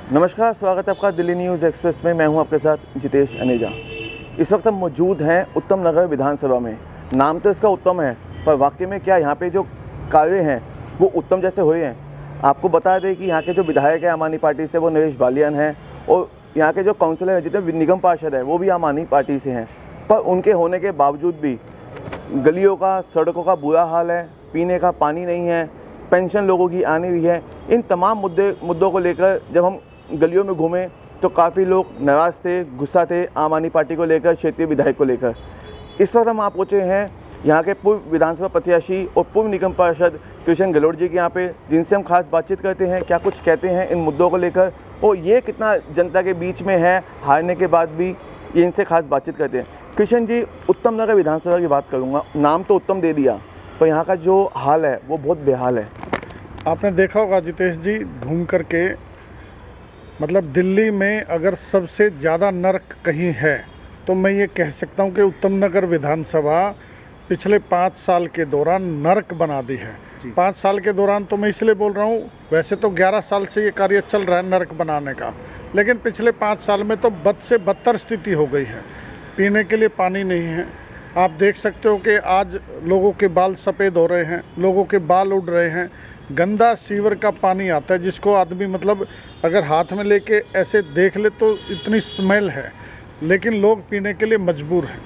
नमस्कार, स्वागत है आपका दिल्ली न्यूज़ एक्सप्रेस में। मैं हूं आपके साथ जितेश अनेजा। इस वक्त हम मौजूद हैं उत्तम नगर विधानसभा में। नाम तो इसका उत्तम है, पर वाकई में क्या यहाँ पे जो कार्य हैं वो उत्तम जैसे हुए हैं? आपको बता दें कि यहाँ के जो विधायक हैं आम आदमी पार्टी से, वो नरेश बालियान हैं, और यहाँ के जो काउंसिलर हैं, जितने निगम पार्षद हैं, वो भी आम आदमी पार्टी से हैं। पर उनके होने के बावजूद भी गलियों का, सड़कों का बुरा हाल है, पीने का पानी नहीं है, पेंशन लोगों की आनी हुई है। इन तमाम मुद्दों को लेकर जब हम गलियों में घूमे तो काफ़ी लोग नाराज़ थे, गुस्सा थे आम आदमी पार्टी को लेकर, क्षेत्रीय विधायक को लेकर। इस वक्त हम आप पहुँचे हैं यहाँ के पूर्व विधानसभा प्रत्याशी और पूर्व निगम पार्षद कृष्ण गहलोत जी के यहाँ पे, जिनसे हम खास बातचीत करते हैं, क्या कुछ कहते हैं इन मुद्दों को लेकर और ये कितना जनता के बीच में है हारने के बाद भी, ये इनसे खास बातचीत करते हैं। कृष्ण जी, उत्तम नगर विधानसभा की बात करूँगा, नाम तो उत्तम दे दिया, पर यहाँ का जो हाल है वो बहुत बेहाल है। आपने देखा होगा जितेश जी, घूम करके मतलब दिल्ली में अगर सबसे ज़्यादा नर्क कहीं है तो मैं ये कह सकता हूँ कि उत्तम नगर विधानसभा पिछले 5 साल के दौरान नर्क बना दी है। 5 साल के दौरान तो मैं इसलिए बोल रहा हूँ, वैसे तो 11 साल से ये कार्य चल रहा है नर्क बनाने का, लेकिन पिछले 5 साल में तो बद से बदतर स्थिति हो गई है। पीने के लिए पानी नहीं है। आप देख सकते हो कि आज लोगों के बाल सफ़ेद हो रहे हैं, लोगों के बाल उड़ रहे हैं। गंदा सीवर का पानी आता है जिसको आदमी मतलब अगर हाथ में लेके ऐसे देख ले तो इतनी स्मेल है, लेकिन लोग पीने के लिए मजबूर हैं।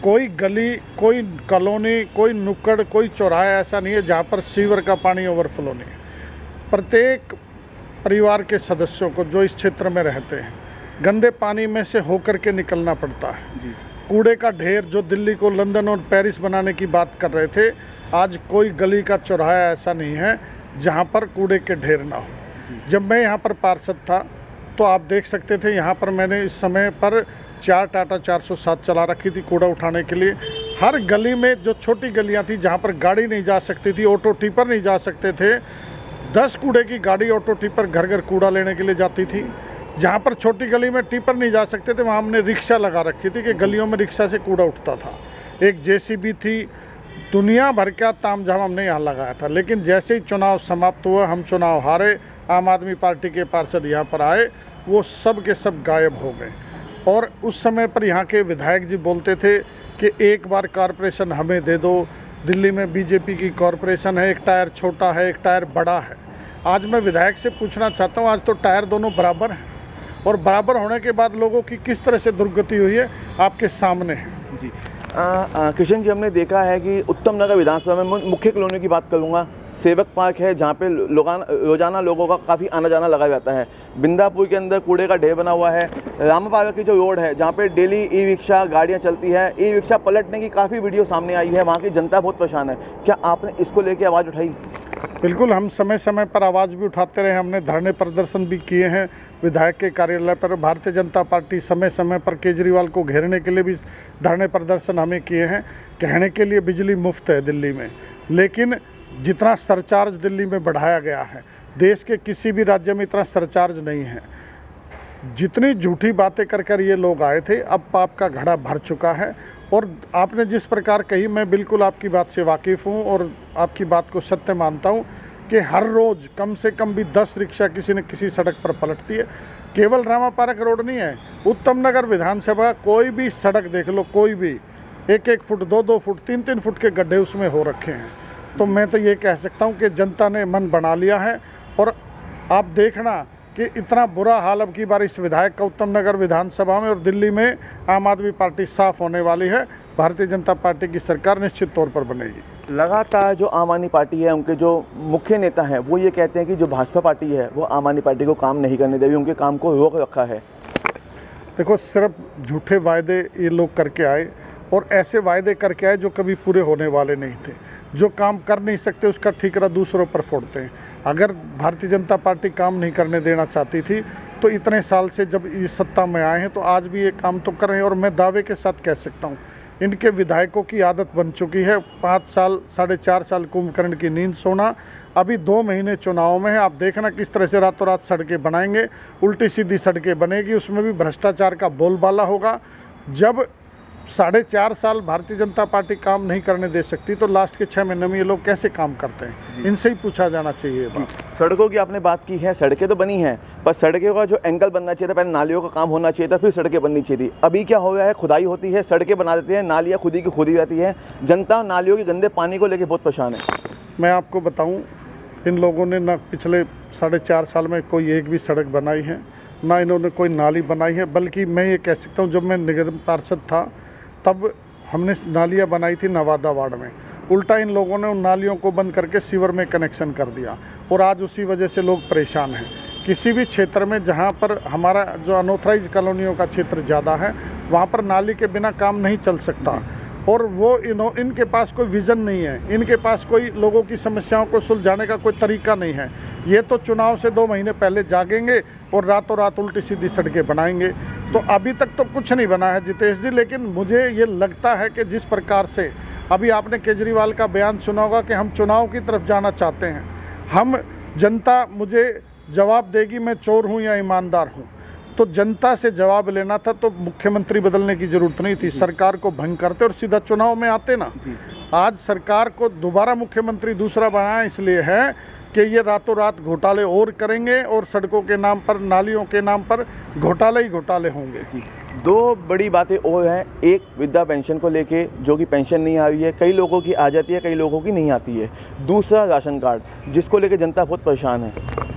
कोई गली, कोई कॉलोनी, कोई नुक्कड़, कोई चौराहा ऐसा नहीं है जहाँ पर सीवर का पानी ओवरफ्लो नहीं है। प्रत्येक परिवार के सदस्यों को जो इस क्षेत्र में रहते हैं गंदे पानी में से होकर के निकलना पड़ता है जी। कूड़े का ढेर, जो दिल्ली को लंदन और पेरिस बनाने की बात कर रहे थे, आज कोई गली का चौराहा ऐसा नहीं है जहाँ पर कूड़े के ढेर ना हो। जब मैं यहाँ पर पार्षद था तो आप देख सकते थे, यहाँ पर मैंने इस समय पर 4 टाटा 407 चला रखी थी कूड़ा उठाने के लिए। हर गली में जो छोटी गलियाँ थी जहाँ पर गाड़ी नहीं जा सकती थी, ऑटो टिपर नहीं जा सकते थे, 10 कूड़े की गाड़ी ऑटो टिपर घर घर कूड़ा लेने के लिए जाती थी। जहाँ पर छोटी गली में टिपर नहीं जा सकते थे वहाँ हमने रिक्शा लगा रखी थी कि गलियों में रिक्शा से कूड़ा उठता था। एक जेसीबी थी, दुनिया भर का तामझाम हमने यहाँ लगाया था। लेकिन जैसे ही चुनाव समाप्त हुआ, हम चुनाव हारे, आम आदमी पार्टी के पार्षद यहाँ पर आए, वो सब के सब गायब हो गए। और उस समय पर यहाँ के विधायक जी बोलते थे कि एक बार कॉरपोरेशन हमें दे दो, दिल्ली में बीजेपी की कॉरपोरेशन है, एक टायर छोटा है, एक टायर बड़ा है। आज मैं विधायक से पूछना चाहता हूँ, आज तो टायर दोनों बराबर हैं, और बराबर होने के बाद लोगों की किस तरह से दुर्गति हुई है आपके सामने है जी। कृष्ण जी, हमने देखा है कि उत्तम नगर विधानसभा में मुख्य कॉलोनी की बात करूंगा, सेवक पार्क है जहां पे रोजाना लोगों का काफ़ी आना जाना लगा रहता है। बिंदापुर के अंदर कूड़े का ढेर बना हुआ है। रामापारा की जो रोड है जहां पे डेली ई रिक्शा गाड़ियां चलती है, ई रिक्शा पलटने की काफ़ी वीडियो सामने आई है, वहाँ की जनता बहुत परेशान है। क्या आपने इसको लेकर आवाज़ उठाई? बिल्कुल, हम समय समय पर आवाज़ भी उठाते रहे, हमने धरने प्रदर्शन भी किए हैं विधायक के कार्यालय पर। भारतीय जनता पार्टी समय समय पर केजरीवाल को घेरने के लिए भी धरने प्रदर्शन हमें किए हैं। कहने के लिए बिजली मुफ्त है दिल्ली में, लेकिन जितना सरचार्ज दिल्ली में बढ़ाया गया है, देश के किसी भी राज्य में इतना सरचार्ज नहीं है। जितनी झूठी बातें कर कर ये लोग आए थे, अब पाप का घड़ा भर चुका है। और आपने जिस प्रकार कही, मैं बिल्कुल आपकी बात से वाकिफ़ हूँ और आपकी बात को सत्य मानता हूँ कि हर रोज़ कम से कम भी 10 रिक्शा किसी न किसी सड़क पर पलटती है। केवल रामापारा रोड नहीं है, उत्तम नगर विधानसभा कोई भी सड़क देख लो, कोई भी 1-1 फुट, 2-2 फुट, 3-3 फुट के गड्ढे उसमें हो रखे हैं। तो मैं तो ये कह सकता हूँ कि जनता ने मन बना लिया है। और आप देखना कि इतना बुरा हाल अब की बार इस विधायक का उत्तम नगर विधानसभा में, और दिल्ली में आम आदमी पार्टी साफ होने वाली है। भारतीय जनता पार्टी की सरकार निश्चित तौर पर बनेगी। लगातार जो आम आदमी पार्टी है, उनके जो मुख्य नेता हैं, वो ये कहते हैं कि जो भाजपा पार्टी है वो आम आदमी पार्टी को काम नहीं करने दे रही, उनके काम को रोक रखा है। देखो, सिर्फ झूठे वायदे ये लोग करके आए, और ऐसे वायदे करके आए जो कभी पूरे होने वाले नहीं थे। जो काम कर नहीं सकते उसका ठीकरा दूसरों पर फोड़ते हैं। अगर भारतीय जनता पार्टी काम नहीं करने देना चाहती थी तो इतने साल से जब ये सत्ता में आए हैं तो आज भी ये काम तो कर रहे हैं। और मैं दावे के साथ कह सकता हूँ, इनके विधायकों की आदत बन चुकी है 5 साल, 4.5 साल कुंभकर्ण की नींद सोना। अभी 2 महीने चुनाव में है, आप देखना किस तरह से रातों रात सड़कें बनाएंगे, उल्टी सीधी सड़कें बनेगी, उसमें भी भ्रष्टाचार का बोलबाला होगा। जब 4.5 साल भारतीय जनता पार्टी काम नहीं करने दे सकती, तो लास्ट के 6 महीने में ये लोग कैसे काम करते हैं, इनसे ही पूछा जाना चाहिए ये बात। सड़कों की आपने बात की है, सड़कें तो बनी हैं, पर सड़कों का जो एंगल बनना चाहिए था, पहले नालियों का काम होना चाहिए था, फिर सड़कें बननी चाहिए थी। अभी क्या हो गया है, खुदाई होती है, सड़कें बना देते हैं, नालियाँ खुदी की खुदी रहती है। जनता नालियों के गंदे पानी को लेकर बहुत परेशान है। मैं आपको बताऊं, इन लोगों ने ना पिछले 4.5 साल में कोई एक भी सड़क बनाई है, ना इन्होंने कोई नाली बनाई है। बल्कि मैं ये कह सकता हूं, जब मैं निगम पार्षद था तब हमने नालियां बनाई थी नवादा वार्ड में। उल्टा इन लोगों ने उन नालियों को बंद करके सीवर में कनेक्शन कर दिया, और आज उसी वजह से लोग परेशान हैं। किसी भी क्षेत्र में जहाँ पर हमारा जो अनऑथराइज कॉलोनियों का क्षेत्र ज़्यादा है, वहाँ पर नाली के बिना काम नहीं चल सकता। और वो इनके पास कोई विज़न नहीं है, इनके पास कोई लोगों की समस्याओं को सुलझाने का कोई तरीका नहीं है। ये तो चुनाव से 2 महीने पहले जागेंगे और रातों रात उल्टी सीधी सड़कें बनाएंगे। तो अभी तक तो कुछ नहीं बना है जितेश जी, लेकिन मुझे ये लगता है कि जिस प्रकार से अभी आपने केजरीवाल का बयान सुना होगा कि हम चुनाव की तरफ जाना चाहते हैं, हम जनता मुझे जवाब देगी मैं चोर हूँ या ईमानदार हूँ। तो जनता से जवाब लेना था तो मुख्यमंत्री बदलने की जरूरत नहीं थी, सरकार को भंग करते और सीधा चुनाव में आते ना। आज सरकार को दोबारा मुख्यमंत्री दूसरा बनाया इसलिए है कि ये रातों रात घोटाले और करेंगे, और सड़कों के नाम पर, नालियों के नाम पर घोटाले ही घोटाले होंगे। 2 बड़ी बातें और हैं। एक, वृद्धा पेंशन को लेके, जो कि पेंशन नहीं आ रही है, कई लोगों की आ जाती है, कई लोगों की नहीं आती है। दूसरा, राशन कार्ड, जिसको लेके जनता बहुत परेशान है।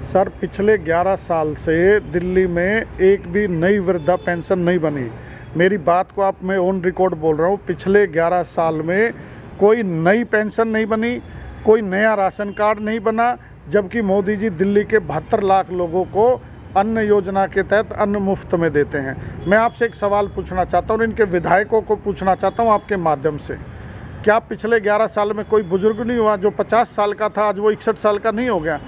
सर, पिछले 11 साल से दिल्ली में एक भी नई वृद्धा पेंशन नहीं बनी। मेरी बात को मैं ऑन रिकॉर्ड बोल रहा हूँ, पिछले 11 साल में कोई नई पेंशन नहीं बनी, कोई नया राशन कार्ड नहीं बना, जबकि मोदी जी दिल्ली के 72 लाख लोगों को अन्न योजना के तहत अन्न मुफ्त में देते हैं। मैं आपसे एक सवाल पूछना चाहता हूँ और इनके विधायकों को पूछना चाहता हूँ आपके माध्यम से, क्या पिछले 11 साल में कोई बुजुर्ग नहीं हुआ जो 50 साल का था आज वो 61 साल का नहीं हो गया?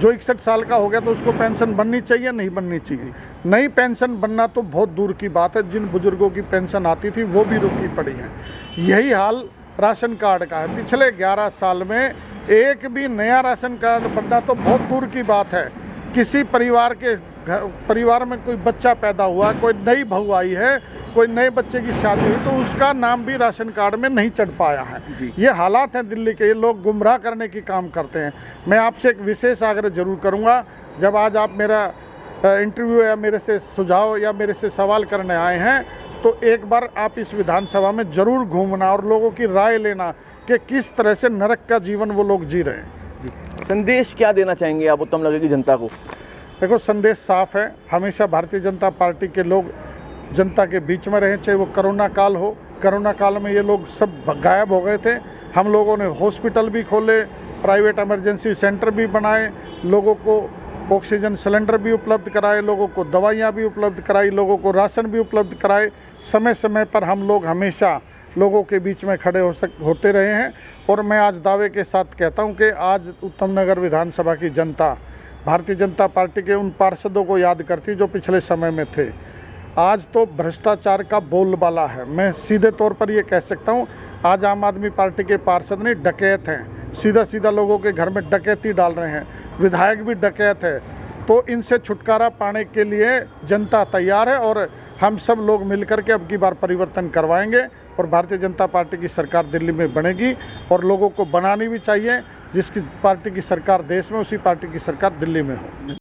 जो 61 साल का हो गया तो उसको पेंशन बननी चाहिए, नहीं बननी चाहिए? नई पेंशन बनना तो बहुत दूर की बात है, जिन बुजुर्गों की पेंशन आती थी वो भी रुकी पड़ी है। यही हाल राशन कार्ड का है। पिछले 11 साल में एक भी नया राशन कार्ड बनना तो बहुत दूर की बात है। किसी परिवार में कोई बच्चा पैदा हुआ, कोई नई बहू आई है, कोई नए बच्चे की शादी हुई, तो उसका नाम भी राशन कार्ड में नहीं चढ़ पाया है। ये हालात हैं दिल्ली के, ये लोग गुमराह करने की काम करते हैं। मैं आपसे एक विशेष आग्रह जरूर करूंगा, जब आज आप मेरा इंटरव्यू या मेरे से सुझाव या मेरे से सवाल करने आए हैं, तो एक बार आप इस विधानसभा में जरूर घूमना और लोगों की राय लेना कि किस तरह से नरक का जीवन वो लोग जी रहे हैं। संदेश क्या देना चाहेंगे आप उत्तम नगर की जनता को? देखो, संदेश साफ है। हमेशा भारतीय जनता पार्टी के लोग जनता के बीच में रहे, चाहे वो कोरोना काल हो। कोरोना काल में ये लोग सब गायब हो गए थे। हम लोगों ने हॉस्पिटल भी खोले, प्राइवेट इमरजेंसी सेंटर भी बनाए, लोगों को ऑक्सीजन सिलेंडर भी उपलब्ध कराए, लोगों को दवाइयाँ भी उपलब्ध कराई, लोगों को राशन भी उपलब्ध कराए। समय समय पर हम लोग हमेशा लोगों के बीच में खड़े होते रहे हैं। और मैं आज दावे के साथ कहता हूं कि आज उत्तम नगर विधानसभा की जनता भारतीय जनता पार्टी के उन पार्षदों को याद करती जो पिछले समय में थे। आज तो भ्रष्टाचार का बोलबाला है। मैं सीधे तौर पर ये कह सकता हूँ, आज आम आदमी पार्टी के पार्षद नहीं, डकैत हैं। सीधा सीधा लोगों के घर में डकैती डाल रहे हैं, विधायक भी डकैत है। तो इनसे छुटकारा पाने के लिए जनता तैयार है और हम सब लोग मिलकर के अब की बार परिवर्तन करवाएंगे और भारतीय जनता पार्टी की सरकार दिल्ली में बनेगी और लोगों को बनानी भी चाहिए। जिसकी पार्टी की सरकार देश में, उसी पार्टी की सरकार दिल्ली में हो।